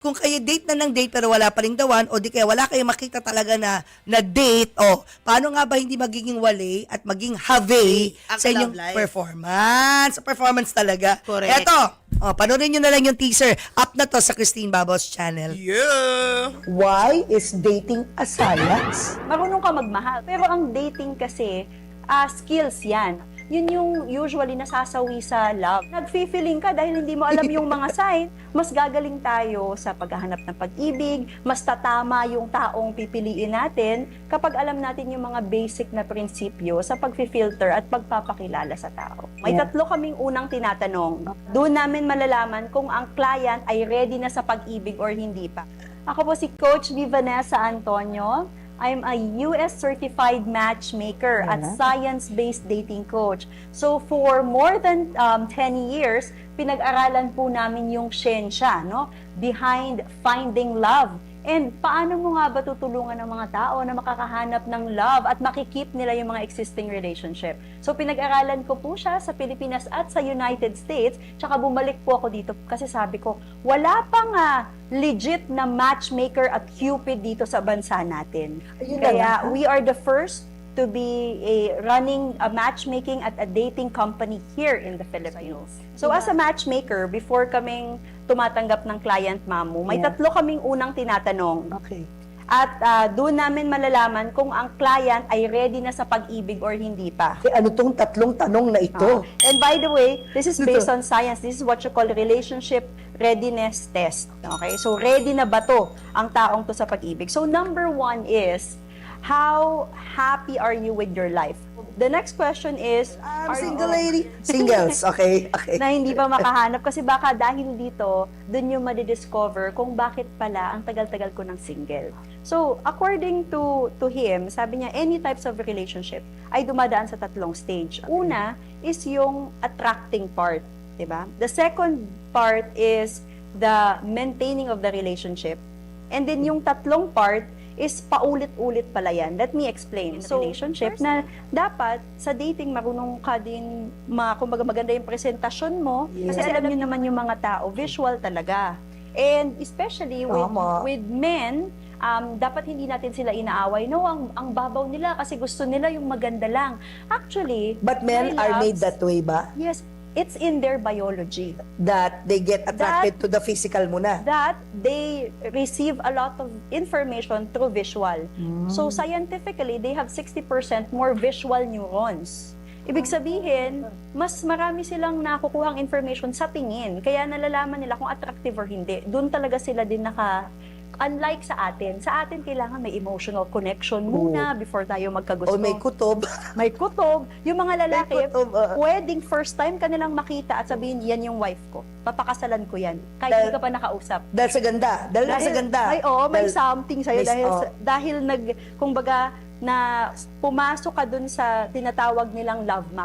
Kung kayo date na ng date pero wala pa ring dawan o di kaya wala kayong makita talaga na date, o paano nga ba hindi magiging wale at maging have Ang sa inyong love life. performance? Performance talaga. Correct. Eto, panoorin nyo na lang yung teaser. Up na to sa Christine Babos channel. Yeah! Why is dating a science? Marunong ka magmahal. Pero ang dating kasi, skills yan. Yun yung usually nasasawi sa love. Nag-feeling ka dahil hindi mo alam yung mga sign, mas gagaling tayo sa paghahanap ng pag-ibig, mas tatama yung taong pipiliin natin kapag alam natin yung mga basic na prinsipyo sa pag-filter at pagpapakilala sa tao. May tatlo kaming unang tinatanong. Doon namin malalaman kung ang client ay ready na sa pag-ibig or hindi pa. Ako po si Coach V. Vanessa Antonio. I'm a US certified matchmaker at science-based dating coach. So for more than 10 years, pinag-aralan po namin yung siyensya, no? Behind finding love. And paano mo nga ba tutulungan ng mga tao na makakahanap ng love at makikip nila yung mga existing relationship? So pinag-aralan ko po siya sa Pilipinas at sa United States, tsaka bumalik po ako dito kasi sabi ko, wala pang legit na matchmaker at Cupid dito sa bansa natin. Kaya we are the first to be running a matchmaking at a dating company here in the Philippines. So as a matchmaker, before kaming tumatanggap ng client mamo, may tatlo kaming unang tinatanong. Okay. At doon namin malalaman kung ang client ay ready na sa pag-ibig or hindi pa. Ano tong tatlong tanong na ito? And by the way, this is based on science. This is what you call relationship readiness test. Okay? So ready na ba to ang taong to sa pag-ibig? So number one is, how happy are you with your life? The next question is, I'm single lady. Singles, okay, okay. na hindi pa makahanap kasi baka dahil dito, dun yung madidiscover kung bakit pala ang tagal-tagal ko ng single. So, according to him, sabi niya, any types of relationship ay dumadaan sa tatlong stage. Una is yung attracting part, di ba? The second part is the maintaining of the relationship. And then yung tatlong part is paulit-ulit pala yan. Let me explain. So, relationship na dapat sa dating marunong ka din, kumbaga maganda yung presentasyon mo. Kasi alam niyo naman yung mga tao, visual talaga. And especially with men, dapat hindi natin sila inaaway. No, ang babaw nila kasi gusto nila yung maganda lang. Actually, But men are made that way ba? Yes, it's in their biology. That they get attracted to the physical muna. That they receive a lot of information through visual. So scientifically, they have 60% more visual neurons. Ibig sabihin, mas marami silang nakukuhang information sa tingin. Kaya nalalaman nila kung attractive or hindi. Doon talaga sila din unlike sa atin kailangan may emotional connection muna before tayo magkagusto. O may kutob. May kutob. Yung mga lalaki, May kutob, pwedeng first time ka nilang makita at sabihin, yan yung wife ko. Papakasalan ko yan. Kahit hindi ka pa nakausap. Dahil sa ganda. Dahil lang sa ganda. May something sa'yo. May- Dahil kumbaga, na pumasok ka dun sa tinatawag nilang love map.